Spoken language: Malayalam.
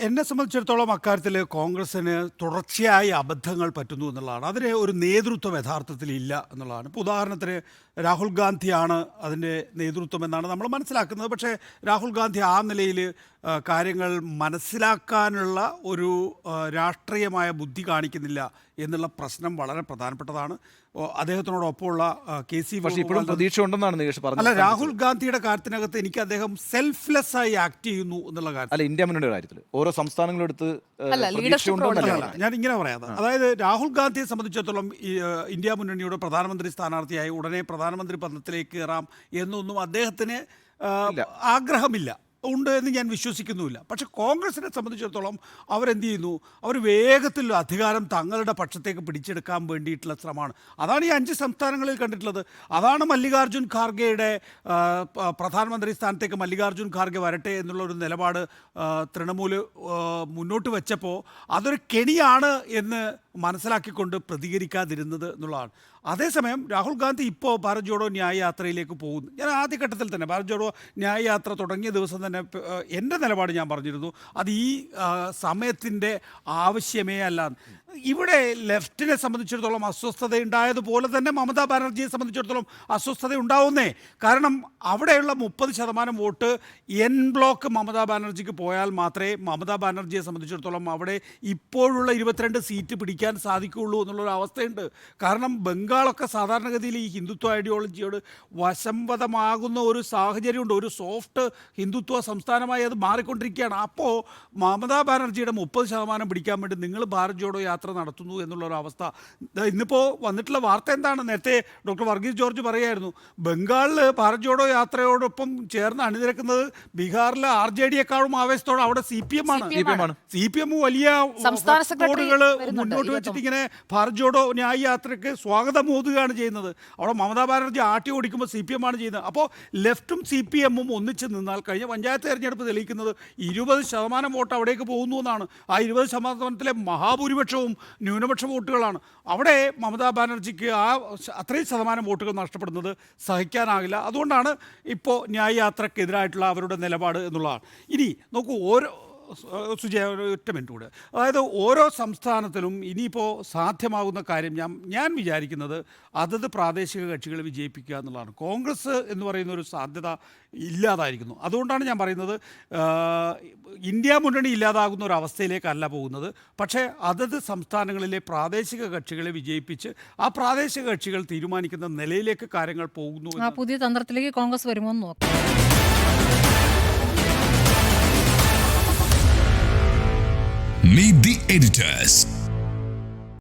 എന്നെ സംബന്ധിച്ചിടത്തോളം അക്കാര്യത്തിൽ കോൺഗ്രസ്സിന് തുടർച്ചയായി അബദ്ധങ്ങൾ പറ്റുന്നു എന്നുള്ളതാണ്. അതിന് ഒരു നേതൃത്വം യഥാർത്ഥത്തിൽ ഇല്ല എന്നുള്ളതാണ്. ഇപ്പോൾ ഉദാഹരണത്തിന് രാഹുൽ ഗാന്ധിയാണ് അതിൻ്റെ നേതൃത്വം എന്നാണ് നമ്മൾ മനസ്സിലാക്കുന്നത്. പക്ഷേ രാഹുൽ ഗാന്ധി ആ നിലയിൽ കാര്യങ്ങൾ മനസ്സിലാക്കാനുള്ള ഒരു രാഷ്ട്രീയമായ ബുദ്ധി കാണിക്കുന്നില്ല എന്നുള്ള പ്രശ്നം വളരെ പ്രധാനപ്പെട്ടതാണ്. അദ്ദേഹത്തിനോടൊപ്പമുള്ള KC ഇപ്പോഴും പ്രതീക്ഷ ഉണ്ടെന്നാണ് നികേഷ് പറഞ്ഞത്. അല്ല, രാഹുൽ ഗാന്ധിയുടെ കാര്യത്തിനകത്ത് എനിക്ക് അദ്ദേഹം സെൽഫ്ലെസ് ആയി ആക്ട് ചെയ്യുന്നു എന്നുള്ള കാര്യം. അല്ല, ഇന്ത്യ മുന്നണിയുടെ കാര്യത്തിൽ ഓരോ സംസ്ഥാനങ്ങളെടുത്ത് ഞാൻ ഇങ്ങനെ പറയാതെ, അതായത് രാഹുൽ ഗാന്ധിയെ സംബന്ധിച്ചിടത്തോളം ഇന്ത്യ മുന്നണിയുടെ പ്രധാനമന്ത്രി സ്ഥാനാർത്ഥിയായി ഉടനെ പ്രധാനമന്ത്രി പദത്തിലേക്ക് കയറാം എന്നൊന്നും അദ്ദേഹത്തിന് ആഗ്രഹമില്ല, ഉണ്ട് എന്ന് ഞാൻ വിശ്വസിക്കുന്നുമില്ല. പക്ഷെ കോൺഗ്രസിനെ സംബന്ധിച്ചിടത്തോളം അവരെന്ത് ചെയ്യുന്നു? അവർ വേഗത്തിൽ അധികാരം തങ്ങളുടെ പക്ഷത്തേക്ക് പിടിച്ചെടുക്കാൻ വേണ്ടിയിട്ടുള്ള ശ്രമമാണ്. അതാണ് ഈ 5 സംസ്ഥാനങ്ങളിൽ കണ്ടിട്ടുള്ളത്. അതാണ് മല്ലികാർജ്ജുൻ ഖാർഗെയുടെ പ്രധാനമന്ത്രി സ്ഥാനത്തേക്ക് മല്ലികാർജ്ജുൻ ഖാർഗെ വരട്ടെ എന്നുള്ളൊരു നിലപാട് തൃണമൂല് മുന്നോട്ട് വെച്ചപ്പോൾ അതൊരു കെണിയാണ് എന്ന് മനസ്സിലാക്കിക്കൊണ്ട് പ്രതികരിക്കാതിരുന്നത് എന്നുള്ളതാണ്. അതേസമയം രാഹുൽ ഗാന്ധി ഇപ്പോൾ ഭാരത് ജോഡോ ന്യായ യാത്രയിലേക്ക് പോകുന്നു. ഞാൻ ആദ്യഘട്ടത്തിൽ തന്നെ ഭാരത് ജോഡോ ന്യായ യാത്ര തുടങ്ങിയ ദിവസം തന്നെ എൻ്റെ നിലപാട് ഞാൻ പറഞ്ഞിരുന്നു, അത് ഈ സമയത്തിൻ്റെ ആവശ്യമേ അല്ല. ഇവിടെ ലെഫ്റ്റിനെ സംബന്ധിച്ചിടത്തോളം അസ്വസ്ഥതയുണ്ടായതുപോലെ തന്നെ മമതാ ബാനർജിയെ സംബന്ധിച്ചിടത്തോളം അസ്വസ്ഥത ഉണ്ടാവുന്നേ. കാരണം അവിടെയുള്ള 30% വോട്ട് എൻ ബ്ലോക്ക് മമതാ ബാനർജിക്ക് പോയാൽ മാത്രമേ മമതാ ബാനർജിയെ സംബന്ധിച്ചിടത്തോളം അവിടെ ഇപ്പോഴുള്ള 22 സീറ്റ് പിടിക്കാൻ സാധിക്കുകയുള്ളൂ എന്നുള്ളൊരു അവസ്ഥയുണ്ട്. കാരണം ബംഗാളൊക്കെ സാധാരണഗതിയിൽ ഈ ഹിന്ദുത്വ ഐഡിയോളജിയോട് വശംവദമാകുന്ന ഒരു സാഹചര്യമുണ്ട്. ഒരു സോഫ്റ്റ് ഹിന്ദുത്വ സംസ്ഥാനമായി അത് മാറിക്കൊണ്ടിരിക്കുകയാണ്. അപ്പോൾ മമതാ ബാനർജിയുടെ 30% പിടിക്കാൻ വേണ്ടി നിങ്ങൾ ഭാരത് ജോഡോ യാത്ര നടത്തുന്നു എന്നുള്ളൊരവസ്ഥ. ഇന്നിപ്പോൾ വന്നിട്ടുള്ള വാർത്ത എന്താണ്? നേരത്തെ ഡോക്ടർ വർഗീസ് ജോർജ് പറയായിരുന്നു, ബംഗാളിൽ ഭാരത് ജോഡോ യാത്രയോടൊപ്പം ചേർന്ന് അണിനിരക്കുന്നത് ബീഹാറിൽ RJD-യെക്കാളും ആവേശത്തോടെ അവിടെ CPM ആണ്. CPM വലിയ വോട്ടുകൾ മുന്നോട്ട് വെച്ചിട്ട് ഇങ്ങനെ ഭാരത് ജോഡോ ന്യായ യാത്രയ്ക്ക് സ്വാഗതം ഓതുകയാണ് ചെയ്യുന്നത്. അവിടെ മമതാ ബാനർജി ആട്ടി ഓടിക്കുമ്പോൾ CPM ആണ് ചെയ്യുന്നത്. അപ്പോൾ ലെഫ്റ്റും CPM-ഉം ഒന്നിച്ച് നിന്നാൽ കഴിഞ്ഞ പഞ്ചായത്ത് തെരഞ്ഞെടുപ്പ് തെളിയിക്കുന്നത് 20% വോട്ട് അവിടേക്ക് പോകുന്നു എന്നാണ്. ആ 20%-ലെ മഹാഭൂരിപക്ഷവും ന്യൂനപക്ഷ വോട്ടുകളാണ്. അവിടെ മമതാ ബാനർജിക്ക് അത്രയും ശതമാനം വോട്ടുകൾ നഷ്ടപ്പെടുന്നത് സഹിക്കാനാകില്ല. അതുകൊണ്ടാണ് ഇപ്പോൾ ന്യായ യാത്രക്കെതിരായിട്ടുള്ള അവരുടെ നിലപാട് എന്നുള്ളതാണ്. ഇനി നോക്കൂ, സുജയ ഒറ്റ മിനിറ്റ് കൂടെ. അതായത് ഓരോ സംസ്ഥാനത്തിലും ഇനിയിപ്പോൾ സാധ്യമാകുന്ന കാര്യം ഞാൻ വിചാരിക്കുന്നത് അതത് പ്രാദേശിക കക്ഷികളെ വിജയിപ്പിക്കുക എന്നുള്ളതാണ്. കോൺഗ്രസ് എന്ന് പറയുന്ന ഒരു സാധ്യത ഇല്ലാതായിരിക്കുന്നു. അതുകൊണ്ടാണ് ഞാൻ പറയുന്നത് ഇന്ത്യ മുന്നണി ഇല്ലാതാകുന്ന ഒരു അവസ്ഥയിലേക്കല്ല പോകുന്നത്. പക്ഷേ അതത് സംസ്ഥാനങ്ങളിലെ പ്രാദേശിക കക്ഷികളെ വിജയിപ്പിച്ച് ആ പ്രാദേശിക കക്ഷികൾ തീരുമാനിക്കുന്ന നിലയിലേക്ക് കാര്യങ്ങൾ പോകുന്നു. ആ പുതിയ തന്ത്രത്തിലേക്ക് കോൺഗ്രസ് വരുമോ എന്ന് നോക്കാം. Meet the editors.